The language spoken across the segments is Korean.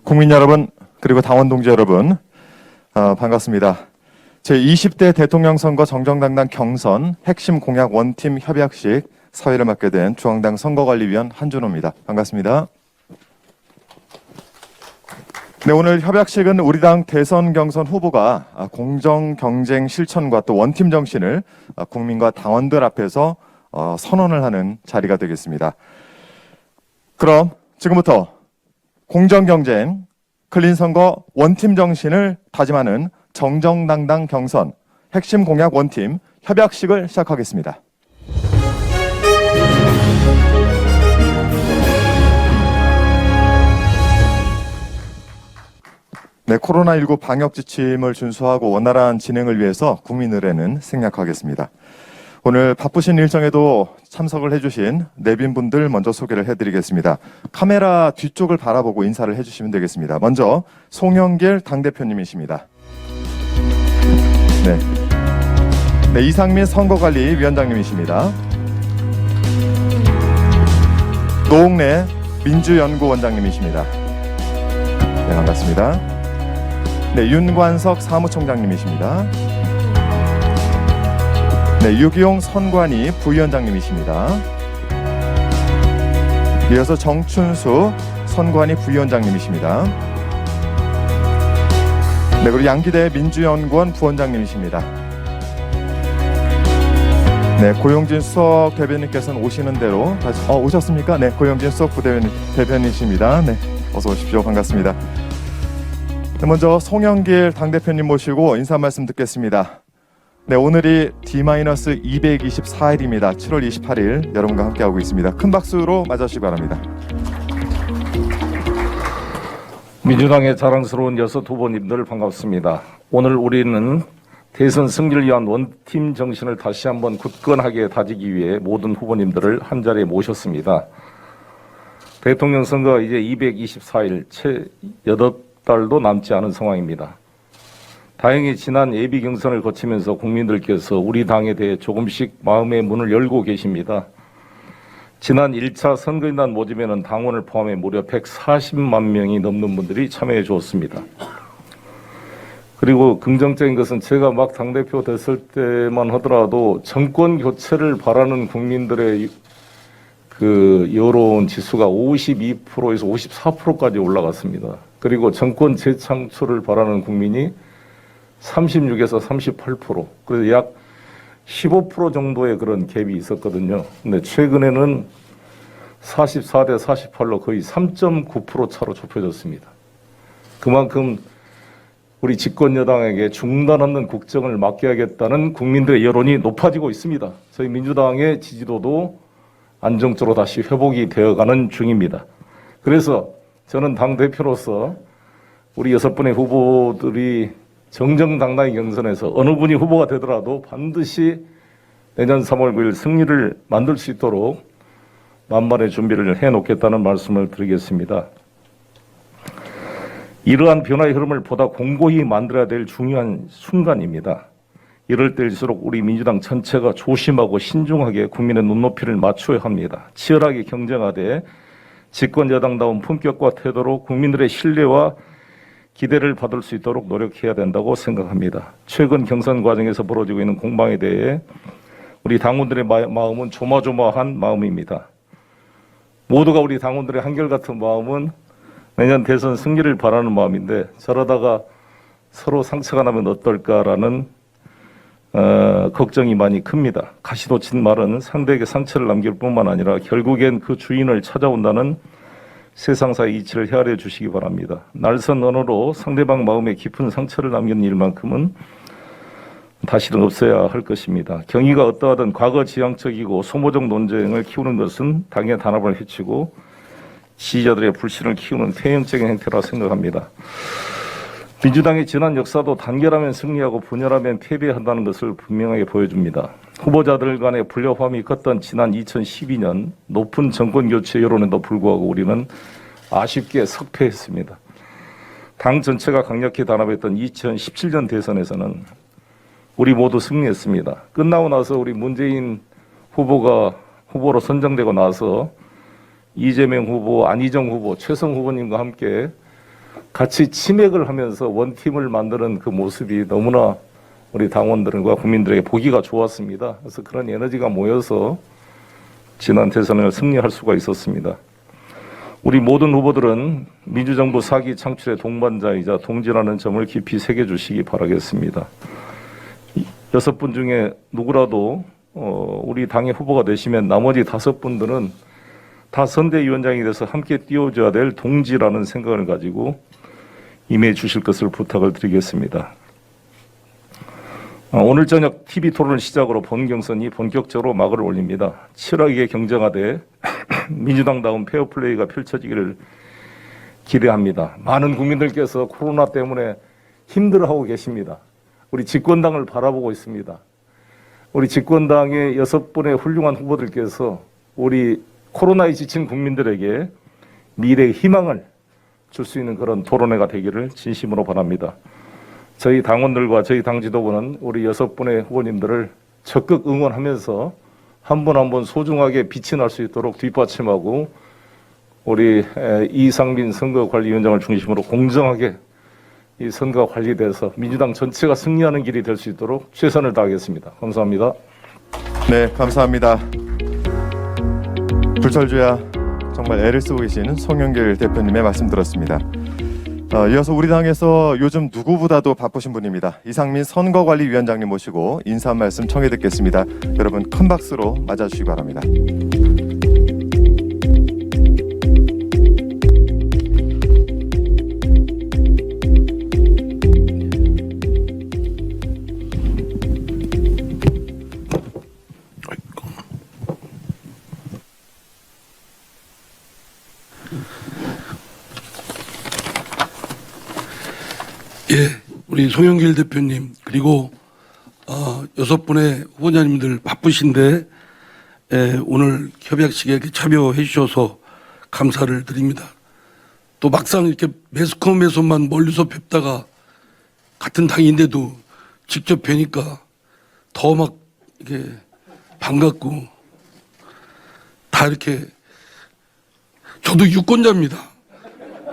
국민 여러분, 그리고 당원 동지 여러분, 반갑습니다. 제20대 대통령 선거 정정당당 경선 핵심 공약 원팀 협약식 사회를 맡게 된 중앙당 선거관리위원 한준호입니다. 반갑습니다. 네, 오늘 협약식은 우리 당 대선 경선 후보가 공정 경쟁 실천과 또 원팀 정신을 국민과 당원들 앞에서 선언을 하는 자리가 되겠습니다. 그럼 지금부터 공정 경쟁, 클린 선거, 원팀 정신을 다짐하는 정정당당 경선 핵심 공약 원팀 협약식을 시작하겠습니다. 네, 코로나19 방역 지침을 준수하고 원활한 진행을 위해서 국민 의례는 생략하겠습니다. 오늘 바쁘신 일정에도 참석을 해주신 내빈분들 먼저 소개를 해드리겠습니다. 카메라 뒤쪽을 바라보고 인사를 해주시면 되겠습니다. 먼저 송영길 당대표님이십니다. 네, 이상민 선거관리위원장님이십니다. 노웅래 민주연구원장님이십니다. 네, 반갑습니다. 네, 윤관석 사무총장님이십니다. 네, 유기용 선관위 부위원장님이십니다. 이어서 정춘수 선관위 부위원장님이십니다. 네, 그리고 양기대 민주연구원 부원장님이십니다. 네, 고용진 수석 대변인께서는 오시는 대로 다시 오셨습니까? 네, 고용진 수석 부대변인이십니다. 네, 어서 오십시오. 반갑습니다. 네, 먼저 송영길 당대표님 모시고 인사 말씀 듣겠습니다. 네, 오늘이 D-224일입니다. 7월 28일 여러분과 함께하고 있습니다. 큰 박수로 맞아주시기 바랍니다. 민주당의 자랑스러운 여섯 후보님들 반갑습니다. 오늘 우리는 대선 승리를 위한 원팀 정신을 다시 한번 굳건하게 다지기 위해 모든 후보님들을 한자리에 모셨습니다. 대통령 선거 이제 224일, 채 8달도 남지 않은 상황입니다. 다행히 지난 예비 경선을 거치면서 국민들께서 우리 당에 대해 조금씩 마음의 문을 열고 계십니다. 지난 1차 선거인단 모집에는 당원을 포함해 무려 140만 명이 넘는 분들이 참여해 주었습니다. 그리고 긍정적인 것은 제가 막 당대표 됐을 때만 하더라도 정권 교체를 바라는 국민들의 그 여론 지수가 52%에서 54%까지 올라갔습니다. 그리고 정권 재창출을 바라는 국민이 36에서 38%, 그래서 약 15% 정도의 그런 갭이 있었거든요. 근데 최근에는 44대 48로 거의 3.9% 차로 좁혀졌습니다. 그만큼 우리 집권 여당에게 중단 없는 국정을 맡겨야겠다는 국민들의 여론이 높아지고 있습니다. 저희 민주당의 지지도도 안정적으로 다시 회복이 되어가는 중입니다. 그래서 저는 당대표로서 우리 6분의 후보들이 정정당당히 경선에서 어느 분이 후보가 되더라도 반드시 내년 3월 9일 승리를 만들 수 있도록 만반의 준비를 해놓겠다는 말씀을 드리겠습니다. 이러한 변화의 흐름을 보다 공고히 만들어야 될 중요한 순간입니다. 이럴 때일수록 우리 민주당 전체가 조심하고 신중하게 국민의 눈높이를 맞춰야 합니다. 치열하게 경쟁하되 집권 여당다운 품격과 태도로 국민들의 신뢰와 기대를 받을 수 있도록 노력해야 된다고 생각합니다. 최근 경선 과정에서 벌어지고 있는 공방에 대해 우리 당원들의 마음은 조마조마한 마음입니다. 모두가 우리 당원들의 한결같은 마음은 내년 대선 승리를 바라는 마음인데 저러다가 서로 상처가 나면 어떨까라는 걱정이 많이 큽니다. 가시도 친 말은 상대에게 상처를 남길 뿐만 아니라 결국엔 그 주인을 찾아온다는 세상사의 이치를 헤아려 주시기 바랍니다. 날선 언어로 상대방 마음에 깊은 상처를 남기는 일만큼은 다시는 없어야 할 것입니다. 경위가 어떠하든 과거지향적이고 소모적 논쟁을 키우는 것은 당의 단합을 해치고 지지자들의 불신을 키우는 퇴행적인 행태라 생각합니다. 민주당의 지난 역사도 단결하면 승리하고 분열하면 패배한다는 것을 분명하게 보여줍니다. 후보자들 간의 불협화음이 컸던 지난 2012년 높은 정권교체 여론에도 불구하고 우리는 아쉽게 석패했습니다. 당 전체가 강력히 단합했던 2017년 대선에서는 우리 모두 승리했습니다. 끝나고 나서 우리 문재인 후보가 후보로 선정되고 나서 이재명 후보, 안희정 후보, 최성 후보님과 함께 같이 치맥을 하면서 원팀을 만드는 그 모습이 너무나 우리 당원들과 국민들에게 보기가 좋았습니다. 그래서 그런 에너지가 모여서 지난 대선을 승리할 수가 있었습니다. 우리 모든 후보들은 민주정부 사기 창출의 동반자이자 동지라는 점을 깊이 새겨주시기 바라겠습니다. 6분 중에 누구라도 우리 당의 후보가 되시면 나머지 5분들은 다 선대위원장이 돼서 함께 띄워줘야 될 동지라는 생각을 가지고 임해 주실 것을 부탁을 드리겠습니다. 오늘 저녁 TV 토론을 시작으로 본 경선이 본격적으로 막을 올립니다. 치열하게 경쟁하되 민주당다운 페어플레이가 펼쳐지기를 기대합니다. 많은 국민들께서 코로나 때문에 힘들어하고 계십니다. 우리 집권당을 바라보고 있습니다. 우리 집권당의 6분의 훌륭한 후보들께서 우리 코로나에 지친 국민들에게 미래의 희망을 줄 수 있는 그런 토론회가 되기를 진심으로 바랍니다. 저희 당원들과 저희 당 지도부는 우리 6분의 후보님들을 적극 응원하면서 한 분 한 분 소중하게 빛이 날 수 있도록 뒷받침하고 우리 이상민 선거관리위원장을 중심으로 공정하게 이 선거가 관리돼서 민주당 전체가 승리하는 길이 될 수 있도록 최선을 다하겠습니다. 감사합니다. 네, 감사합니다. 불철주야 정말 애를 쓰고 계시는 송영길 대표님의 말씀 들었습니다. 이어서 우리 당에서 요즘 누구보다도 바쁘신 분입니다. 이상민 선거관리위원장님 모시고 인사 한 말씀 청해 듣겠습니다. 여러분 큰 박수로 맞아주시기 바랍니다. 예, 우리 송영길 대표님 그리고 6분의 후보자님들 바쁘신데 오늘 협약식에 참여해 주셔서 감사를 드립니다. 또 막상 이렇게 매스컴에서만 멀리서 뵙다가 같은 당인데도 직접 뵈니까 더 막 이렇게 반갑고 다 이렇게 저도 유권자입니다.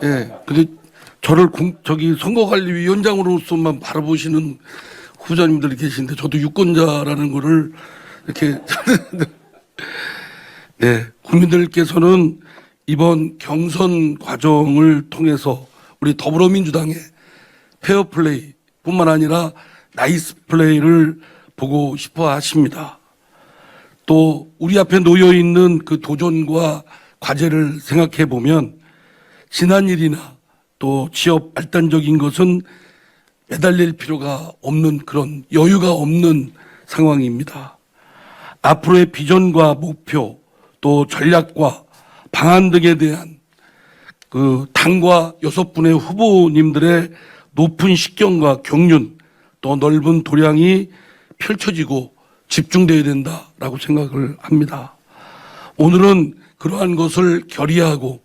예, 근데 저를 선거관리위원장으로서만 바라보시는 후보자님들이 계신데 저도 유권자라는 거를 이렇게 네, 국민들께서는 이번 경선 과정을 통해서 우리 더불어민주당의 페어플레이 뿐만 아니라 나이스 플레이를 보고 싶어 하십니다. 또 우리 앞에 놓여 있는 그 도전과 과제를 생각해 보면 지난 일이나 또 취업 발단적인 것은 매달릴 필요가 없는 그런 여유가 없는 상황입니다. 앞으로의 비전과 목표 또 전략과 방안 등에 대한 그 당과 6분의 후보님들의 높은 식견과 경륜 또 넓은 도량이 펼쳐지고 집중되어야 된다라고 생각을 합니다. 오늘은 그러한 것을 결의하고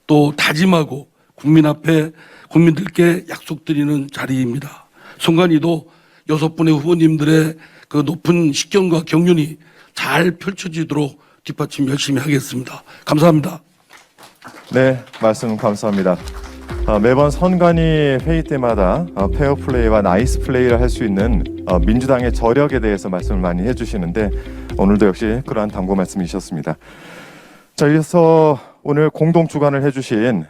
또 다짐하고 국민 앞에 국민들께 약속드리는 자리입니다. 선관위도 6분의 후보님들의 그 높은 식견과 경륜이 잘 펼쳐지도록 뒷받침 열심히 하겠습니다. 감사합니다. 네, 말씀 감사합니다. 매번 선관위 회의 때마다 페어플레이와 나이스 플레이를 할 수 있는 민주당의 저력에 대해서 말씀을 많이 해주시는데 오늘도 역시 그러한 당부 말씀이셨습니다. 자, 이어서 오늘 공동 주관을 해주신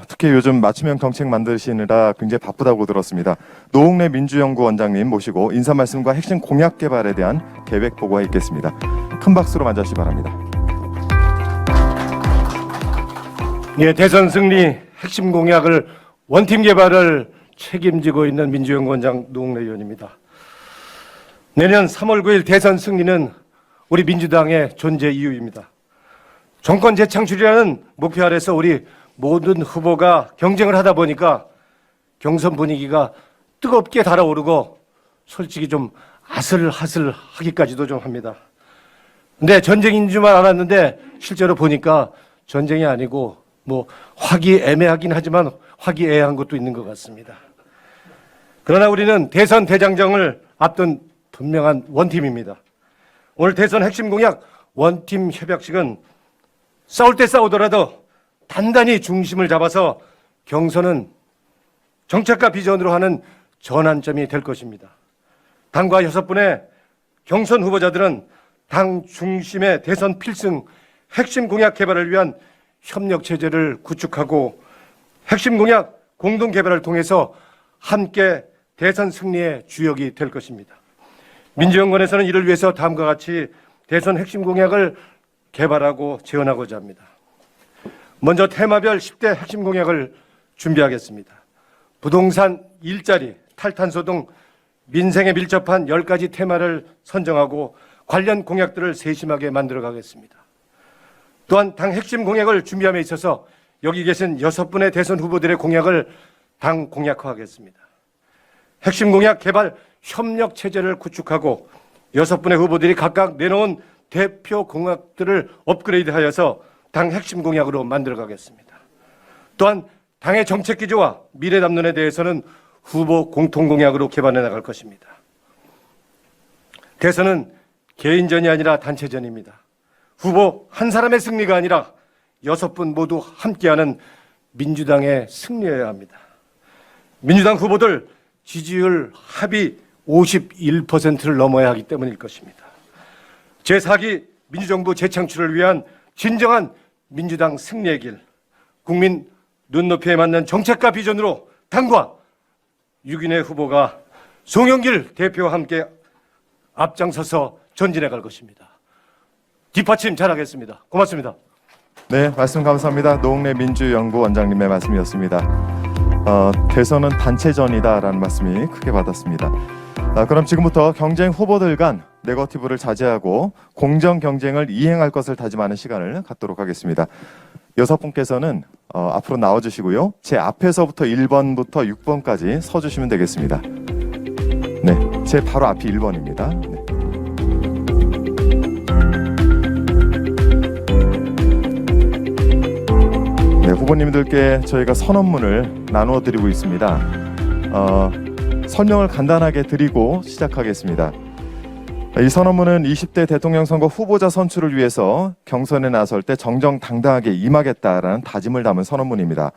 특히 요즘 맞춤형 정책 만드시느라 굉장히 바쁘다고 들었습니다. 노웅래 민주연구원장님 모시고 인사 말씀과 핵심 공약 개발에 대한 계획 보고가 있겠습니다. 큰 박수로 맞아주시기 바랍니다. 예, 대선 승리 핵심 공약을 원팀 개발을 책임지고 있는 민주연구원장 노웅래 의원입니다. 내년 3월 9일 대선 승리는 우리 민주당의 존재 이유입니다. 정권 재창출이라는 목표 아래서 우리 모든 후보가 경쟁을 하다 보니까 경선 분위기가 뜨겁게 달아오르고 솔직히 좀 아슬아슬하기까지도 좀 합니다. 근데 전쟁인 줄만 알았는데 실제로 보니까 전쟁이 아니고 뭐 화기애매하긴 하지만 화기애애한 것도 있는 것 같습니다. 그러나 우리는 대선 대장정을 앞둔 분명한 원팀입니다. 오늘 대선 핵심 공약 원팀 협약식은 싸울 때 싸우더라도 단단히 중심을 잡아서 경선은 정책과 비전으로 하는 전환점이 될 것입니다. 당과 6분의 경선 후보자들은 당 중심의 대선 필승 핵심 공약 개발을 위한 협력 체제를 구축하고 핵심 공약 공동 개발을 통해서 함께 대선 승리의 주역이 될 것입니다. 민주연구원에서는 이를 위해서 다음과 같이 대선 핵심 공약을 개발하고 재현하고자 합니다. 먼저 테마별 10대 핵심 공약을 준비하겠습니다. 부동산, 일자리, 탈탄소 등 민생에 밀접한 10가지 테마를 선정하고 관련 공약들을 세심하게 만들어 가겠습니다. 또한 당 핵심 공약을 준비함에 있어서 여기 계신 6분의 대선 후보들의 공약을 당 공약화하겠습니다. 핵심 공약 개발 협력 체제를 구축하고 6분의 후보들이 각각 내놓은 대표 공약들을 업그레이드하여서 당 핵심 공약으로 만들어 가겠습니다. 또한 당의 정책 기조와 미래 담론에 대해서는 후보 공통 공약으로 개발해 나갈 것입니다. 대선은 개인전이 아니라 단체전입니다. 후보 한 사람의 승리가 아니라 6분 모두 함께하는 민주당의 승리여야 합니다. 민주당 후보들 지지율 합의 51%를 넘어야 하기 때문일 것입니다. 제4기 민주정부 재창출을 위한 진정한 민주당 승리의 길, 국민 눈높이에 맞는 정책과 비전으로 당과 6인의 후보가 송영길 대표와 함께 앞장서서 전진해 갈 것입니다. 뒷받침 잘하겠습니다. 고맙습니다. 네, 말씀 감사합니다. 노웅래 민주연구원장님의 말씀이었습니다. 대선은 단체전이다라는 말씀이 크게 받았습니다. 그럼 지금부터 경쟁 후보들 간 네거티브를 자제하고 공정 경쟁을 이행할 것을 다짐하는 시간을 갖도록 하겠습니다. 6분께서는 앞으로 나와주시고요. 제 앞에서부터 1번부터 6번까지 서주시면 되겠습니다. 네, 제 바로 앞이 1번입니다. 네. 네, 후보님들께 저희가 선언문을 나누어 드리고 있습니다. 설명을 간단하게 드리고 시작하겠습니다. 이 선언문은 20대 대통령 선거 후보자 선출을 위해서 경선에 나설 때 정정당당하게 임하겠다라는 다짐을 담은 선언문입니다.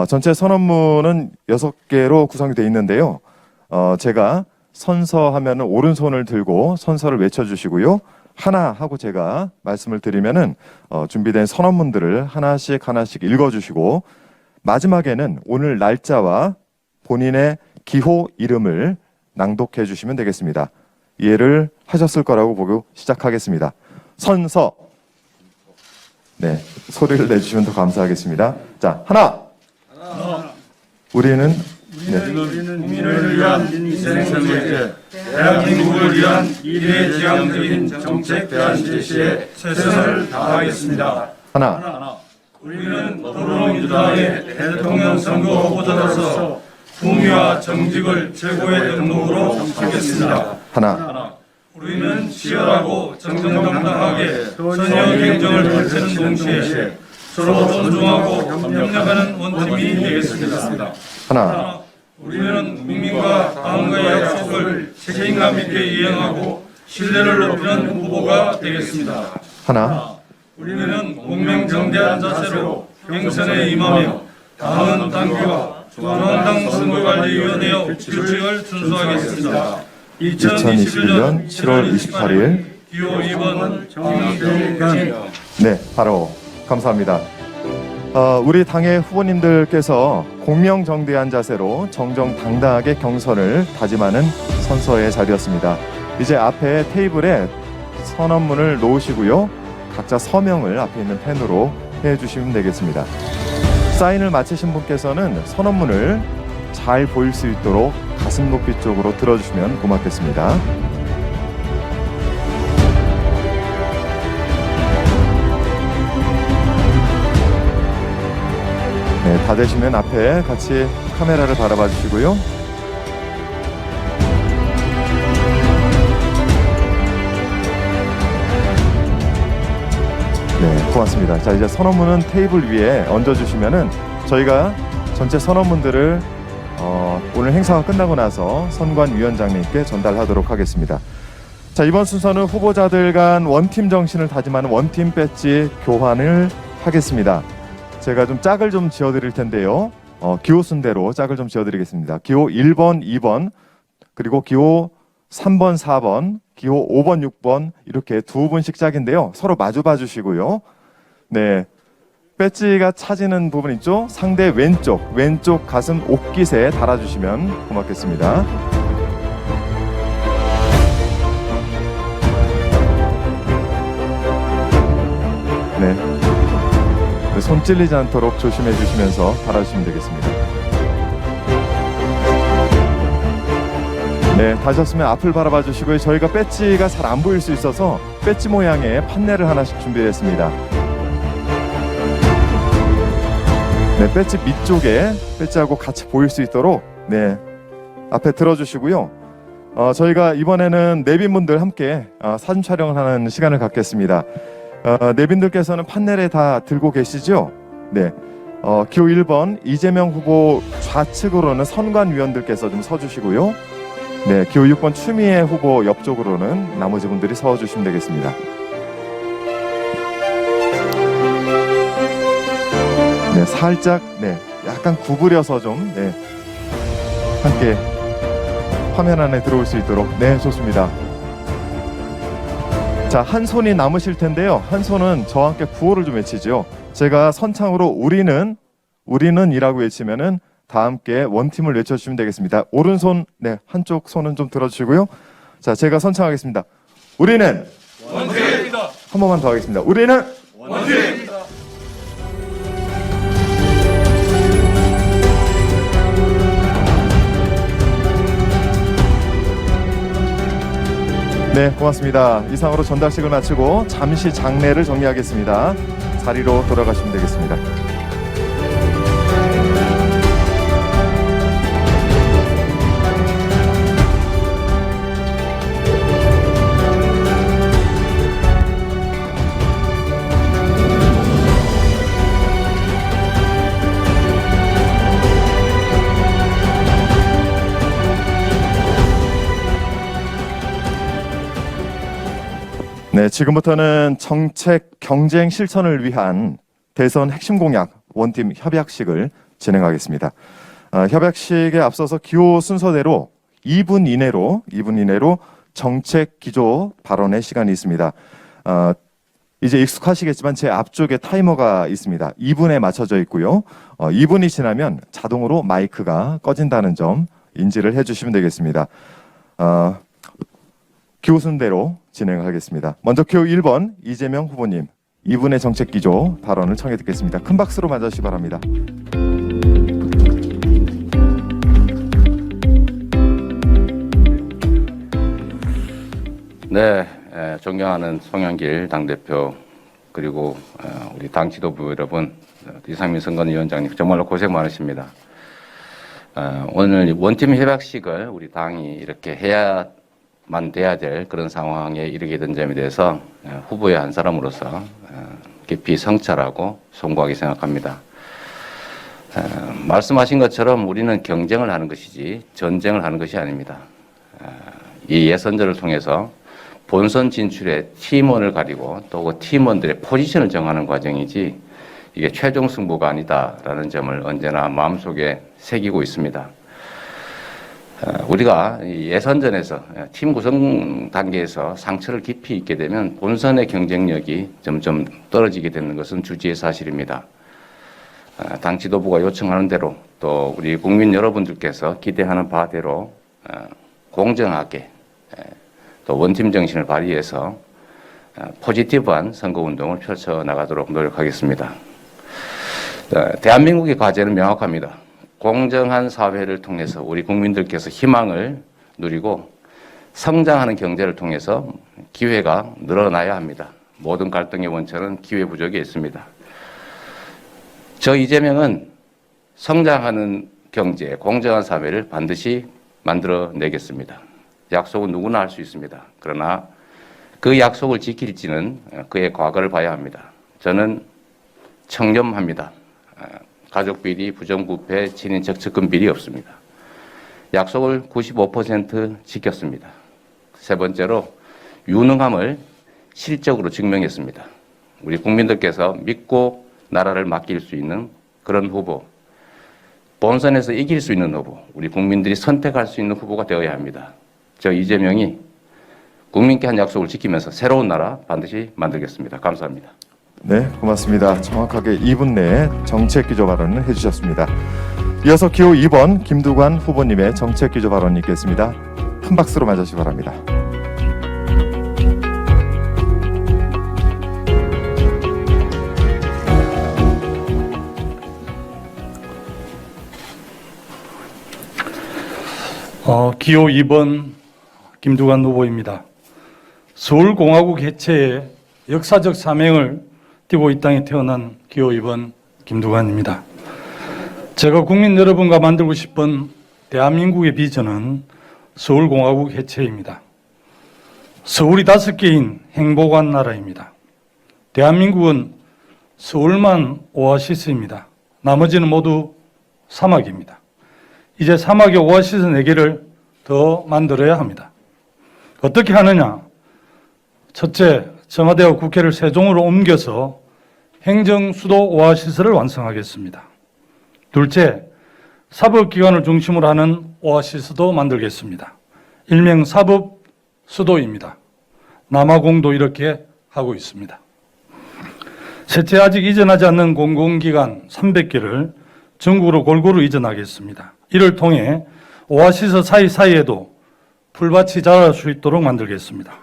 전체 선언문은 6개로 구성이 되어 있는데요. 제가 선서하면 오른손을 들고 선서를 외쳐주시고요. 하나 하고 제가 말씀을 드리면은 준비된 선언문들을 하나씩 읽어주시고 마지막에는 오늘 날짜와 본인의 기호 이름을 낭독해 주시면 되겠습니다. 이해를 하셨을 거라고 보고 시작하겠습니다. 선서. 네, 소리를 내주시면 더 감사하겠습니다. 자, 하나. 우리는 민을 위한 민생정책, 대한민국을 위한 미래지향적인 정책 대안 제시에 최선을 다하겠습니다. 하나. 우리는 더불어민주당의 대통령 선거 후보자로서 품위와 정직을 최고의 덕목으로 하겠습니다. 하나. 우리는 치열하고 정정당당하게 선의 경쟁을 펼치는 동시에 서로 존중하고 협력하는 원팀이 되겠습니다. 하나. 우리는 국민과 당과의 약속을 책임감 있게 이행하고 신뢰를 높이는 후보가 되겠습니다. 하나. 우리는 공명정대한 자세로 경선에 임하며 당은 당규와 중앙당 선거관리위원회의 규칙을 준수하겠습니다. 2021년 7월 28일 기호 2번 정의경. 네, 바로 감사합니다. 우리 당의 후보님들께서 공명정대한 자세로 정정당당하게 경선을 다짐하는 선서의 자리였습니다. 이제 앞에 테이블에 선언문을 놓으시고요. 각자 서명을 앞에 있는 펜으로 해주시면 되겠습니다. 사인을 마치신 분께서는 선언문을 잘 보일 수 있도록 가슴 높이 쪽으로 들어주시면 고맙겠습니다. 네, 다 되시면 앞에 같이 카메라를 바라봐 주시고요. 네, 고맙습니다. 자, 이제 선언문은 테이블 위에 얹어주시면은 저희가 전체 선언문들을 오늘 행사가 끝나고 나서 선관위원장님께 전달하도록 하겠습니다. 자, 이번 순서는 후보자들 간 원팀 정신을 다짐하는 원팀 배지 교환을 하겠습니다. 제가 좀 짝을 좀 지어드릴 텐데요. 기호 순대로 짝을 좀 지어드리겠습니다. 기호 1번, 2번, 그리고 기호 3번, 4번, 기호 5번, 6번 이렇게 두 분씩 짝인데요. 서로 마주 봐주시고요. 네, 배지가 차지는 부분 있죠? 상대 왼쪽 가슴 옥깃에 달아주시면 고맙겠습니다. 네, 손 찔리지 않도록 조심해 주시면서 달아주시면 되겠습니다. 네, 다셨으면 앞을 바라봐 주시고요. 저희가 배지가 잘 안 보일 수 있어서 배지 모양의 판넬을 하나씩 준비했습니다. 네, 배지 밑쪽에 배지하고 같이 보일 수 있도록 네, 앞에 들어주시고요. 저희가 이번에는 내빈분들 함께 사진 촬영을 하는 시간을 갖겠습니다. 내빈들께서는 판넬에 다 들고 계시죠? 네. 기호 1번 이재명 후보 좌측으로는 선관위원들께서 좀 서주시고요. 네, 기호 6번 추미애 후보 옆쪽으로는 나머지 분들이 서주시면 되겠습니다. 네, 살짝 약간 구부려서 좀 함께 화면 안에 들어올 수 있도록 네, 좋습니다. 자, 한 손이 남으실 텐데요. 한 손은 저와 함께 구호를 좀 외치죠. 제가 선창으로 우리는이라고 외치면은 다 함께 원팀을 외쳐주시면 되겠습니다. 오른손, 한쪽 손은 좀 들어주시고요. 자, 제가 선창하겠습니다. 우리는 원팀입니다. 한 번만 더 하겠습니다. 우리는 원팀입니다. 네, 고맙습니다. 이상으로 전달식을 마치고 잠시 장례를 정리하겠습니다. 자리로 돌아가시면 되겠습니다. 네, 지금부터는 정책 경쟁 실천을 위한 대선 핵심 공약 원팀 협약식을 진행하겠습니다. 협약식에 앞서서 기호 순서대로 2분 이내로 정책 기조 발언의 시간이 있습니다. 이제 익숙하시겠지만 제 앞쪽에 타이머가 있습니다. 2분에 맞춰져 있고요. 2분이 지나면 자동으로 마이크가 꺼진다는 점 인지를 해주시면 되겠습니다. 기호 순대로 진행하겠습니다. 먼저 기호 1번 이재명 후보님 2분의 정책 기조 발언을 청해 듣겠습니다. 큰 박수로 맞아주시기 바랍니다. 네, 존경하는 송영길 당대표 그리고 우리 당 지도부 여러분, 이상민 선관위원장님 정말로 고생 많으십니다. 오늘 원팀 협약식을 우리 당이 이렇게 해야만 돼야 될 그런 상황에 이르게 된 점에 대해서 후보의 한 사람으로서 깊이 성찰하고 송구하게 생각합니다. 말씀하신 것처럼 우리는 경쟁을 하는 것이지 전쟁을 하는 것이 아닙니다. 이 예선전을 통해서 본선 진출에 팀원을 가리고 또 그 팀원들의 포지션을 정하는 과정이지 이게 최종 승부가 아니다라는 점을 언제나 마음속에 새기고 있습니다. 우리가 예선전에서 팀 구성 단계에서 상처를 깊이 입게 되면 본선의 경쟁력이 점점 떨어지게 되는 것은 주지의 사실입니다. 당 지도부가 요청하는 대로 또 우리 국민 여러분들께서 기대하는 바대로 공정하게 또 원팀 정신을 발휘해서 포지티브한 선거운동을 펼쳐나가도록 노력하겠습니다. 대한민국의 과제는 명확합니다. 공정한 사회를 통해서 우리 국민들께서 희망을 누리고 성장하는 경제를 통해서 기회가 늘어나야 합니다. 모든 갈등의 원천은 기회 부족에 있습니다. 저 이재명은 성장하는 경제, 공정한 사회를 반드시 만들어내겠습니다. 약속은 누구나 할 수 있습니다. 그러나 그 약속을 지킬지는 그의 과거를 봐야 합니다. 저는 청렴합니다. 가족 비리, 부정부패, 친인척 측근 비리 없습니다. 약속을 95% 지켰습니다. 세 번째로 유능함을 실적으로 증명했습니다. 우리 국민들께서 믿고 나라를 맡길 수 있는 그런 후보, 본선에서 이길 수 있는 후보, 우리 국민들이 선택할 수 있는 후보가 되어야 합니다. 저 이재명이 국민께 한 약속을 지키면서 새로운 나라 반드시 만들겠습니다. 감사합니다. 네, 고맙습니다. 정확하게 2분 내에 정책 기조 발언을 해주셨습니다. 이어서 기호 2번 김두관 후보님의 정책 기조 발언이 있겠습니다. 큰 박수로 맞아주시기 바랍니다. 기호 2번 김두관 후보입니다. 서울공화국 해체의 역사적 사명을 띠고 이 땅에 태어난 기호 2번 김두관입니다. 제가 국민 여러분과 만들고 싶은 대한민국의 비전은 서울공화국 해체입니다. 서울이 5개인 행복한 나라입니다. 대한민국은 서울만 오아시스입니다. 나머지는 모두 사막입니다. 이제 사막의 오아시스 4개를 더 만들어야 합니다. 어떻게 하느냐? 첫째, 청와대와 국회를 세종으로 옮겨서 행정수도 오아시스를 완성하겠습니다. 둘째, 사법기관을 중심으로 하는 오아시스도 만들겠습니다. 일명 사법수도입니다. 남아공도 이렇게 하고 있습니다. 셋째, 아직 이전하지 않는 공공기관 300개를 전국으로 골고루 이전하겠습니다. 이를 통해 오아시스 사이사이에도 풀밭이 자랄 수 있도록 만들겠습니다.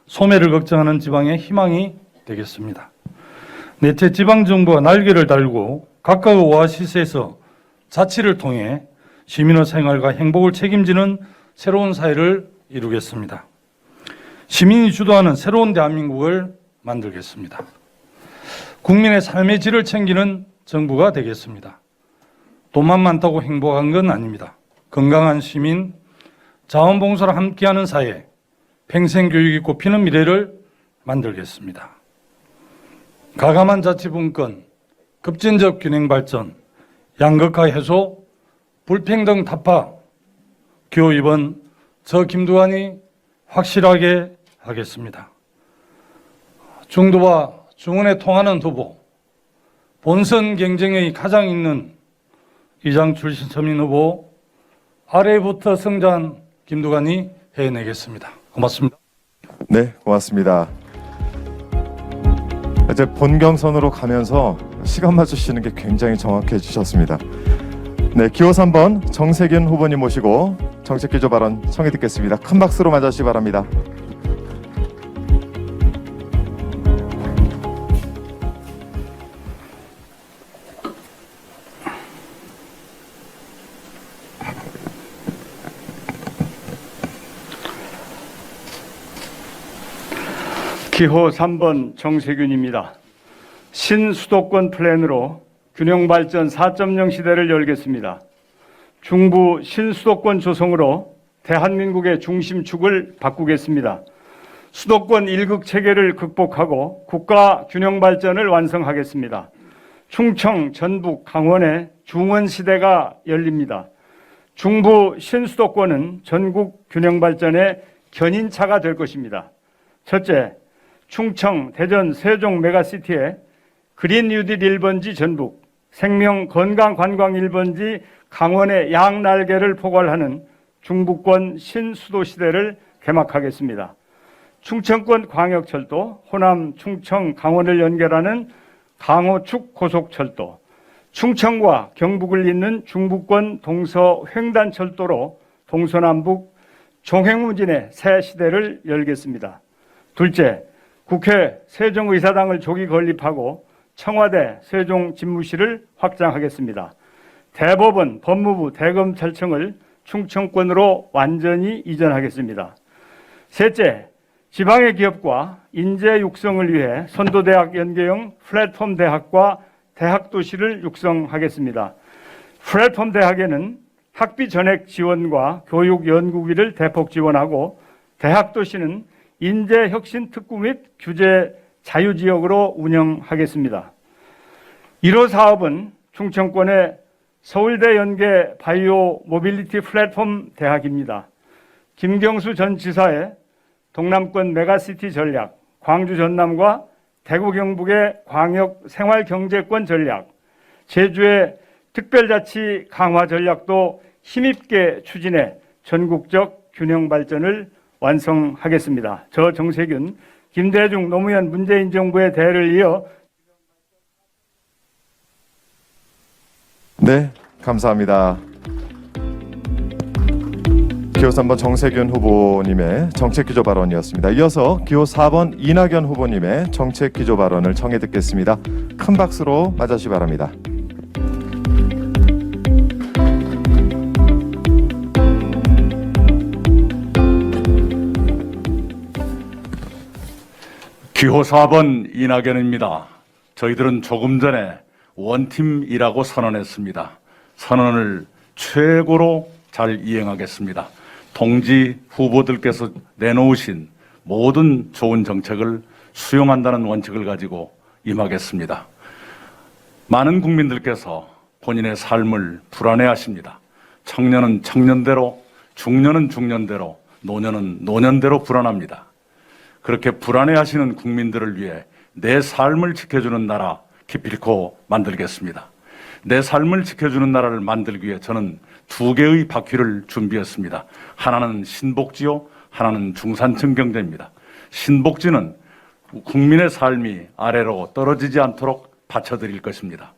소멸을 걱정하는 지방의 희망이 되겠습니다. 넷째, 지방정부가 날개를 달고 각각 오아시스에서 자치를 통해 시민의 생활과 행복을 책임지는 새로운 사회를 이루겠습니다. 시민이 주도하는 새로운 대한민국을 만들겠습니다. 국민의 삶의 질을 챙기는 정부가 되겠습니다. 돈만 많다고 행복한 건 아닙니다. 건강한 시민, 자원봉사를 함께하는 사회, 평생교육이 꽃피는 미래를 만들겠습니다. 가감한 자치분권, 급진적 균형 발전, 양극화 해소, 불평등 타파, 기호 2번 저 김두관이 확실하게 하겠습니다. 중도와 중원에 통하는 후보, 본선 경쟁에 가장 있는 이장 출신 서민 후보, 아래부터 성장한 김두관이 해내겠습니다. 고맙습니다. 네, 고맙습니다. 이제 본경선으로 가면서 시간 맞추시는 게 굉장히 정확해지셨습니다. 네, 기호 3번 정세균 후보님 모시고 정책기조 발언 청해 듣겠습니다. 큰 박수로 맞아주시기 바랍니다. 기호 3번 정세균입니다. 신수도권 플랜으로 균형발전 4.0 시대를 열겠습니다. 중부 신수도권 조성으로 대한민국의 중심축을 바꾸겠습니다. 수도권 1극 체계를 극복하고 국가 균형발전을 완성하겠습니다. 충청, 전북, 강원의 중원 시대가 열립니다. 중부 신수도권은 전국 균형발전의 견인차가 될 것입니다. 첫째, 충청, 대전, 세종 메가시티에 그린 뉴딜 1번지 전북, 생명 건강 관광 1번지 강원의 양날개를 포괄하는 중부권 신수도 시대를 개막하겠습니다. 충청권 광역철도, 호남, 충청, 강원을 연결하는 강호축 고속철도, 충청과 경북을 잇는 중부권 동서 횡단철도로 동서남북 종횡무진의 새 시대를 열겠습니다. 둘째, 국회 세종의사당을 조기 건립하고 청와대 세종집무실을 확장하겠습니다. 대법원, 법무부, 대검찰청을 충청권으로 완전히 이전하겠습니다. 셋째, 지방의 기업과 인재 육성을 위해 선도대학 연계형 플랫폼 대학과 대학도시를 육성하겠습니다. 플랫폼 대학에는 학비 전액 지원과 교육 연구비를 대폭 지원하고 대학도시는 인재 혁신 특구 및 규제 자유지역으로 운영하겠습니다. 1호 사업은 충청권의 서울대 연계 바이오 모빌리티 플랫폼 대학입니다. 김경수 전 지사의 동남권 메가시티 전략, 광주 전남과 대구 경북의 광역 생활경제권 전략, 제주의 특별자치 강화 전략도 힘있게 추진해 전국적 균형 발전을 완성하겠습니다. 저 정세균, 김대중 노무현 문재인 정부의 대를 이어 네, 감사합니다. 기호 3번 정세균 후보님의 정책기조 발언이었습니다. 이어서 기호 4번 이낙연 후보님의 정책기조 발언을 청해 듣겠습니다. 큰 박수로 맞아주시기 바랍니다. 기호 4번 이낙연입니다. 저희들은 조금 전에 원팀이라고 선언했습니다. 선언을 최고로 잘 이행하겠습니다. 동지 후보들께서 내놓으신 모든 좋은 정책을 수용한다는 원칙을 가지고 임하겠습니다. 많은 국민들께서 본인의 삶을 불안해하십니다. 청년은 청년대로, 중년은 중년대로, 노년은 노년대로 불안합니다. 그렇게 불안해하시는 국민들을 위해 내 삶을 지켜주는 나라 기필코 만들겠습니다. 내 삶을 지켜주는 나라를 만들기 위해 저는 두 개의 바퀴를 준비했습니다. 하나는 신복지요, 하나는 중산층 경제입니다. 신복지는 국민의 삶이 아래로 떨어지지 않도록 받쳐드릴 것입니다.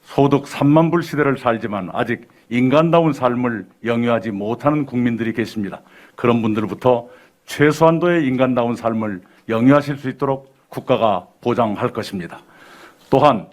소득 3만 불 시대를 살지만 아직 인간다운 삶을 영위하지 못하는 국민들이 계십니다. 그런 분들부터 최소한도의 인간다운 삶을 영위하실 수 있도록 국가가 보장할 것입니다. 또한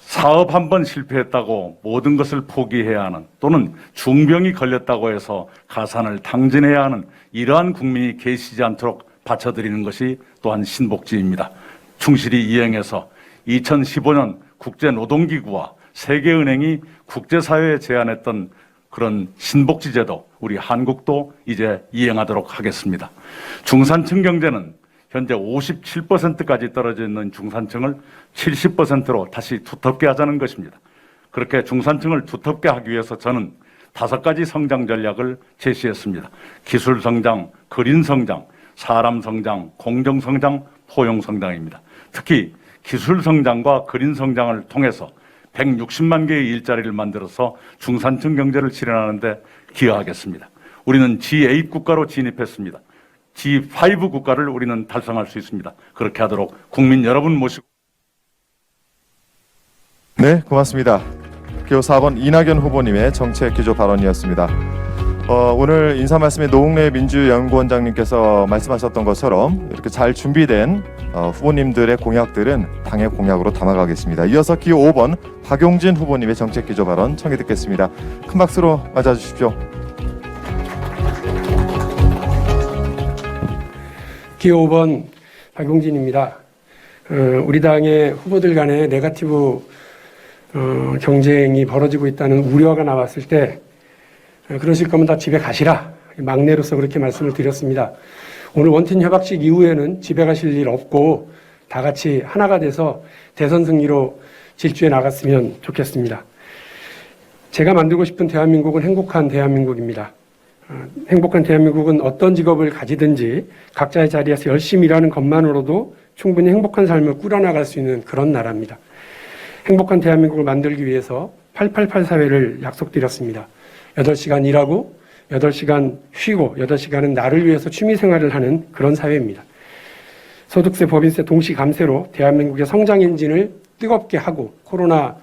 사업 한 번 실패했다고 모든 것을 포기해야 하는, 또는 중병이 걸렸다고 해서 가산을 탕진해야 하는 이러한 국민이 계시지 않도록 받쳐드리는 것이 또한 신복지입니다. 충실히 이행해서 2015년 국제노동기구와 세계은행이 국제사회에 제안했던 그런 신복지제도, 우리 한국도 이제 이행하도록 하겠습니다. 중산층 경제는 현재 57%까지 떨어져 있는 중산층을 70%로 다시 두텁게 하자는 것입니다. 그렇게 중산층을 두텁게 하기 위해서 저는 5가지 성장 전략을 제시했습니다. 기술 성장, 그린 성장, 사람 성장, 공정 성장, 포용 성장입니다. 특히 기술 성장과 그린 성장을 통해서 160만 개의 일자리를 만들어서 중산층 경제를 실현하는 데 기여하겠습니다. 우리는 G8 국가로 진입했습니다. G5 국가를 우리는 달성할 수 있습니다. 그렇게 하도록 국민 여러분 모시고. 네, 고맙습니다. 기호 4번 이낙연 후보님의 정책기조 발언이었습니다. 오늘 인사 말씀에 노웅래 민주연구원장님께서 말씀하셨던 것처럼 이렇게 잘 준비된 후보님들의 공약들은 당의 공약으로 담아가겠습니다. 이어서 기호 5번 박용진 후보님의 정책기조 발언 청해 듣겠습니다. 큰 박수로 맞아주십시오. 기호 5번 박용진입니다. 우리 당의 후보들 간의 네거티브 경쟁이 벌어지고 있다는 우려가 나왔을 때 그러실 거면 다 집에 가시라, 막내로서 그렇게 말씀을 드렸습니다. 오늘 원팀 협약식 이후에는 집에 가실 일 없고 다 같이 하나가 돼서 대선 승리로 질주해 나갔으면 좋겠습니다. 제가 만들고 싶은 대한민국은 행복한 대한민국입니다. 행복한 대한민국은 어떤 직업을 가지든지 각자의 자리에서 열심히 일하는 것만으로도 충분히 행복한 삶을 꾸려나갈 수 있는 그런 나라입니다. 행복한 대한민국을 만들기 위해서 888 사회를 약속드렸습니다. 8시간 일하고 8시간 쉬고 8시간은 나를 위해서 취미생활을 하는 그런 사회입니다. 소득세, 법인세 동시 감세로 대한민국의 성장 엔진을 뜨겁게 하고 코로나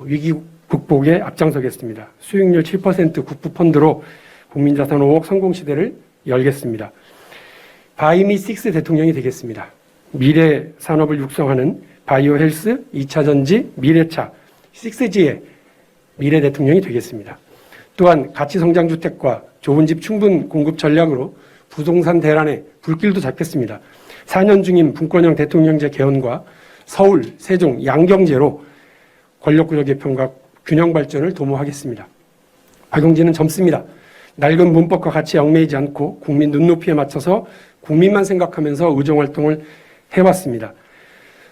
위기 극복에 앞장서겠습니다. 수익률 7% 국부펀드로 국민자산 5억 성공시대를 열겠습니다. 바이미 6 대통령이 되겠습니다. 미래 산업을 육성하는 바이오 헬스, 2차 전지, 미래차, 6G의 미래 대통령이 되겠습니다. 또한 가치성장주택과 좋은 집 충분 공급 전략으로 부동산 대란에 불길도 잡겠습니다. 4년 중인 분권형 대통령제 개헌과 서울, 세종, 양경제로 권력구조 개편과 균형 발전을 도모하겠습니다. 박용진은 젊습니다. 낡은 문법과 같이 얽매이지 않고 국민 눈높이에 맞춰서 국민만 생각하면서 의정활동을 해왔습니다.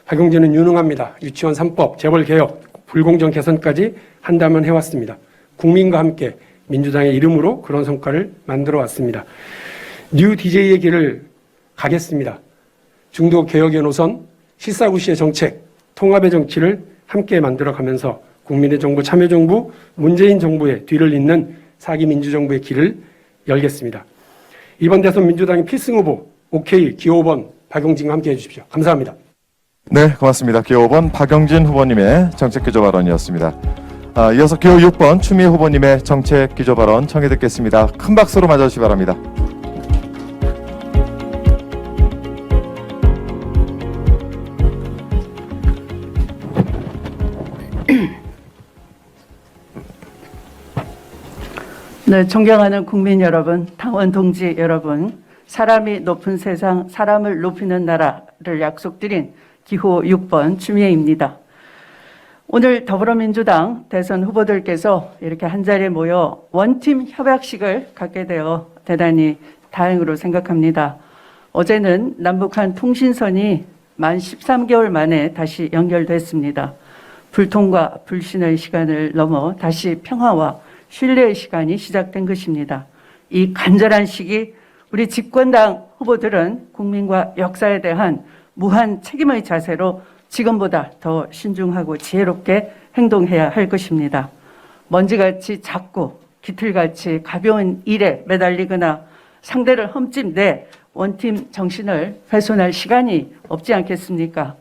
박용진은 유능합니다. 유치원 3법, 재벌개혁, 불공정 개선까지 한다면 해왔습니다. 국민과 함께 민주당의 이름으로 그런 성과를 만들어 왔습니다. 뉴 DJ의 길을 가겠습니다. 중도 개혁의 노선, 실사구시의 정책, 통합의 정치를 함께 만들어가면서 국민의 정부, 참여정부, 문재인 정부의 뒤를 잇는 4기 민주정부의 길을 열겠습니다. 이번 대선 민주당의 필승 후보 OK 기호 5번 박용진과 함께해 주십시오. 감사합니다. 네, 고맙습니다. 기호 5번 박영진 후보님의 정책 기조 발언이었습니다. 이어서 기호 6번 추미애 후보님의 정책 기조 발언 청해 듣겠습니다. 큰 박수로 맞아주시기 바랍니다. 네, 존경하는 국민 여러분, 당원 동지 여러분, 사람이 높은 세상, 사람을 높이는 나라를 약속드린 기호 6번 추미애입니다. 오늘 더불어민주당 대선 후보들께서 이렇게 한자리에 모여 원팀 협약식을 갖게 되어 대단히 다행으로 생각합니다. 어제는 남북한 통신선이 만 13개월 만에 다시 연결됐습니다. 불통과 불신의 시간을 넘어 다시 평화와 신뢰의 시간이 시작된 것입니다. 이 간절한 시기 우리 집권당 후보들은 국민과 역사에 대한 무한 책임의 자세로 지금보다 더 신중하고 지혜롭게 행동해야 할 것입니다. 먼지같이 작고 깃틀같이 가벼운 일에 매달리거나 상대를 험찜내 원팀 정신을 훼손할 시간이 없지 않겠습니까?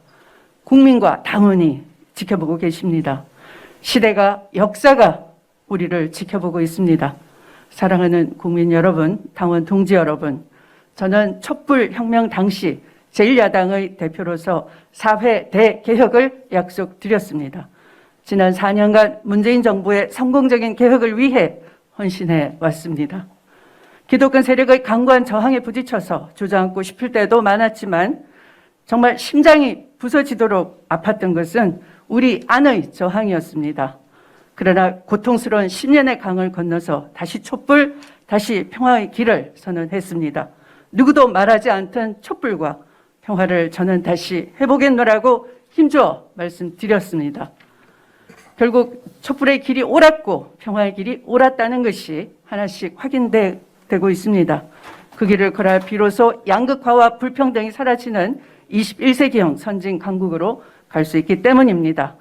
국민과 당원이 지켜보고 계십니다. 시대가, 역사가 우리를 지켜보고 있습니다. 사랑하는 국민 여러분, 당원 동지 여러분, 저는 촛불혁명 당시 제1야당의 대표로서 4회 대개혁을 약속드렸습니다. 지난 4년간 문재인 정부의 성공적인 개혁을 위해 헌신해 왔습니다. 기득권 세력의 강고한 저항에 부딪혀서 주저앉고 싶을 때도 많았지만 정말 심장이 부서지도록 아팠던 것은 우리 안의 저항이었습니다. 그러나 고통스러운 10년의 강을 건너서 다시 촛불, 다시 평화의 길을 선언했습니다. 누구도 말하지 않던 촛불과 평화를 저는 다시 해보겠노라고 힘주어 말씀드렸습니다. 결국 촛불의 길이 옳았고 평화의 길이 옳았다는 것이 하나씩 확인되고 있습니다. 그 길을 걸어 비로소 양극화와 불평등이 사라지는 21세기형 선진 강국으로 갈 수 있기 때문입니다.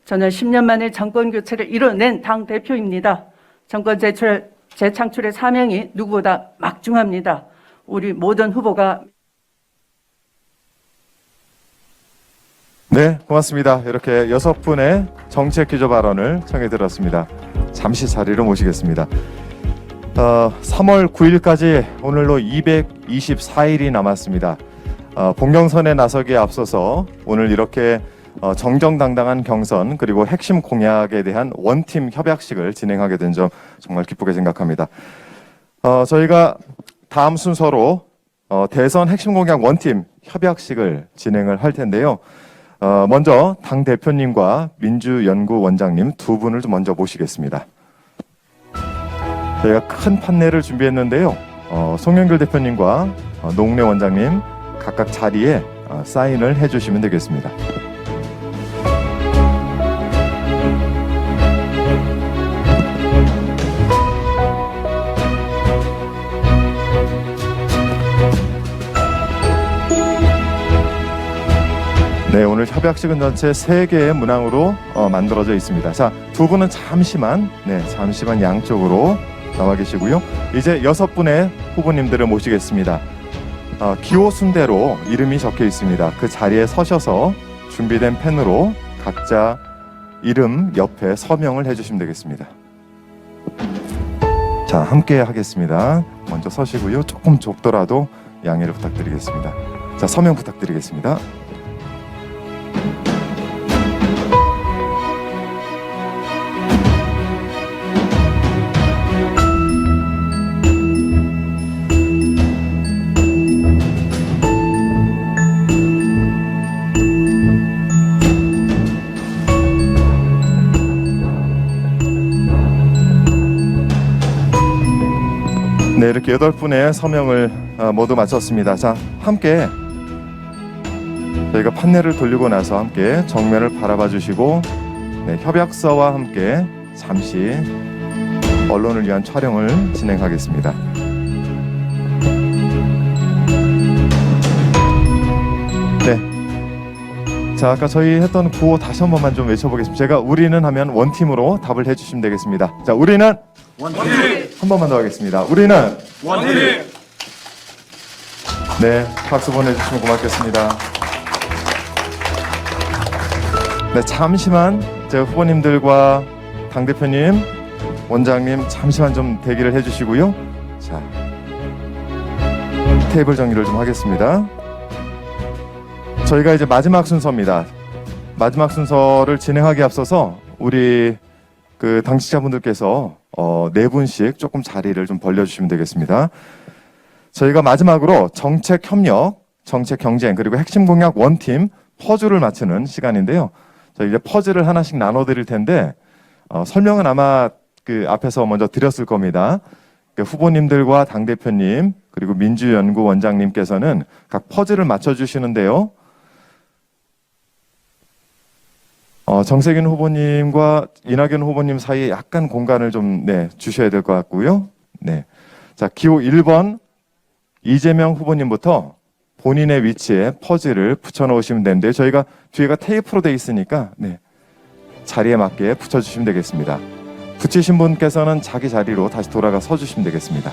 저는 10년 만에 정권 교체를 이뤄낸 당대표입니다. 정권 재창출의 사명이 누구보다 막중합니다. 우리 모든 후보가 네, 고맙습니다. 이렇게 6분의 정책 기조 발언을 청해 들었습니다. 잠시 자리로 모시겠습니다. 3월 9일까지 오늘로 224일이 남았습니다. 본경선에 나서기에 앞서서 오늘 이렇게 정정당당한 경선 그리고 핵심 공약에 대한 원팀 협약식을 진행하게 된 점 정말 기쁘게 생각합니다. 저희가 다음 순서로 대선 핵심 공약 원팀 협약식을 진행을 할 텐데요. 먼저 당 대표님과 민주연구원장님 두 분을 좀 먼저 모시겠습니다. 저희가 큰 판넬을 준비했는데요. 송영길 대표님과 노웅래 원장님 각각 자리에 사인을 해주시면 되겠습니다. 네, 오늘 협약식은 전체 3개의 문항으로 만들어져 있습니다. 자, 두 분은 잠시만 양쪽으로 나와 계시고요. 이제 6분의 후보님들을 모시겠습니다. 기호 순대로 이름이 적혀 있습니다. 그 자리에 서셔서 준비된 펜으로 각자 이름 옆에 서명을 해주시면 되겠습니다. 자, 함께 하겠습니다. 먼저 서시고요. 조금 좁더라도 양해를 부탁드리겠습니다. 자, 서명 부탁드리겠습니다. 네, 이렇게 8분의 서명을 모두 마쳤습니다. 자, 함께 저희가 판넬을 돌리고 나서 함께 정면을 바라봐 주시고 협약서와 함께 잠시 언론을 위한 촬영을 진행하겠습니다. 네, 자, 아까 저희 했던 구호 다시 한 번만 좀 외쳐보겠습니다. 제가 우리는 하면 원팀으로 답을 해주시면 되겠습니다. 자, 우리는 원팀. 한 번만 더 하겠습니다. 우리는 원팀. 네, 박수 보내주시면 고맙겠습니다. 네, 잠시만 제 후보님들과 당대표님, 원장님 잠시만 좀 대기를 해주시고요. 자, 테이블 정리를 좀 하겠습니다. 저희가 이제 마지막 순서입니다. 마지막 순서를 진행하기에 앞서서 우리 그 당직자분들께서 네 분씩 조금 자리를 좀 벌려주시면 되겠습니다. 저희가 마지막으로 정책 협력, 정책 경쟁 그리고 핵심 공약 원팀 퍼즐을 맞추는 시간인데요. 저희 이제 퍼즐을 하나씩 나눠드릴 텐데 설명은 아마 그 앞에서 먼저 드렸을 겁니다. 그 후보님들과 당 대표님 그리고 민주연구원장님께서는 각 퍼즐을 맞춰주시는데요. 정세균 후보님과 이낙연 후보님 사이에 약간 공간을 좀 주셔야 될 것 같고요. 네, 자 기호 1번 이재명 후보님부터 본인의 위치에 퍼즐을 붙여놓으시면 되는데 저희가 뒤에가 테이프로 돼 있으니까 자리에 맞게 붙여주시면 되겠습니다. 붙이신 분께서는 자기 자리로 다시 돌아가 서주시면 되겠습니다.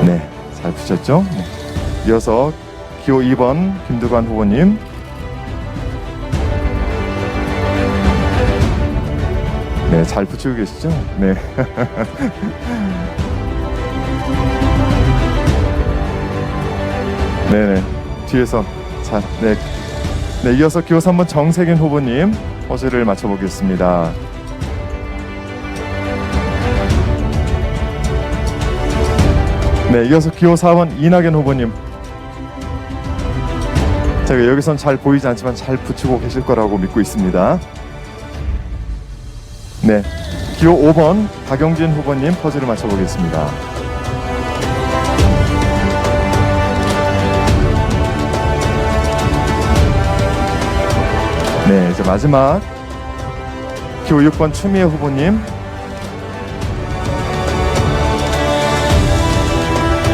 네, 잘 붙였죠? 네. 이어서 기호 2번 김두관 후보님, 네, 잘 붙이고 계시죠? 네. 네네, 뒤에서 자, 네, 이어서 기호 3번 정세균 후보님 퍼즐을 맞춰보겠습니다. 네, 이어서 기호 4번 이낙연 후보님. 제가 여기선 잘 보이지 않지만 잘 붙이고 계실 거라고 믿고 있습니다. 네, 기호 5번 박영진 후보님 퍼즐을 맞춰보겠습니다. 네, 이제 마지막 기호 6번 추미애 후보님.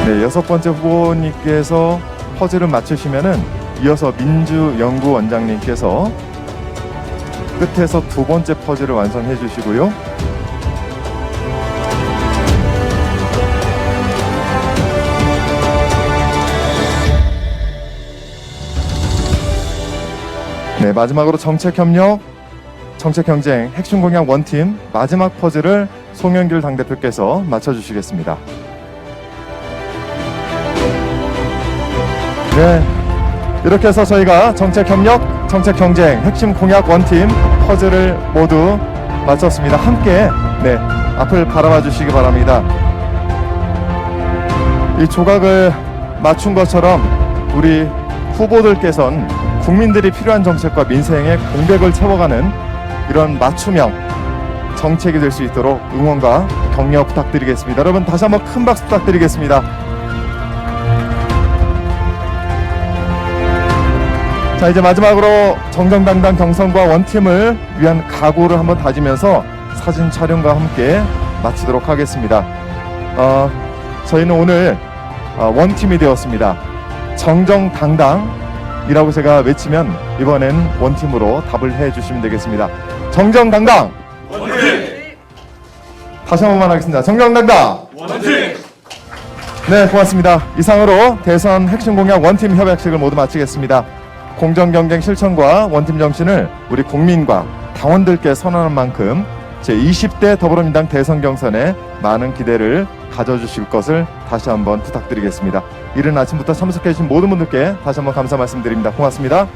네, 6번째 후보님께서 퍼즐을 맞추시면은 이어서 민주연구원장님께서 끝에서 2번째 퍼즐을 완성해 주시고요. 네, 마지막으로 정책협력, 정책경쟁, 핵심 공약 원팀 마지막 퍼즐을 송영길 당대표께서 맞춰주시겠습니다. 네, 이렇게 해서 저희가 정책협력, 정책경쟁, 핵심 공약 원팀 퍼즐을 모두 마쳤습니다. 함께 앞을 바라봐 주시기 바랍니다. 이 조각을 맞춘 것처럼 우리 후보들께서는 국민들이 필요한 정책과 민생의 공백을 채워가는 이런 맞춤형 정책이 될 수 있도록 응원과 격려 부탁드리겠습니다. 여러분 다시 한번 큰 박수 부탁드리겠습니다. 자, 이제 마지막으로 정정당당 경선과 원팀을 위한 각오를 한번 다지면서 사진 촬영과 함께 마치도록 하겠습니다. 저희는 오늘 원팀이 되었습니다. 정정당당이라고 제가 외치면 이번엔 원팀으로 답을 해주시면 되겠습니다. 정정당당! 원팀! 다시 한 번만 하겠습니다. 정정당당! 원팀! 네, 고맙습니다. 이상으로 대선 핵심 공약 원팀 협약식을 모두 마치겠습니다. 공정경쟁 실천과 원팀 정신을 우리 국민과 당원들께 선언한 만큼 제20대 더불어민주당 대선 경선에 많은 기대를 가져주실 것을 다시 한번 부탁드리겠습니다. 이른 아침부터 참석해 주신 모든 분들께 다시 한번 감사 말씀드립니다. 고맙습니다.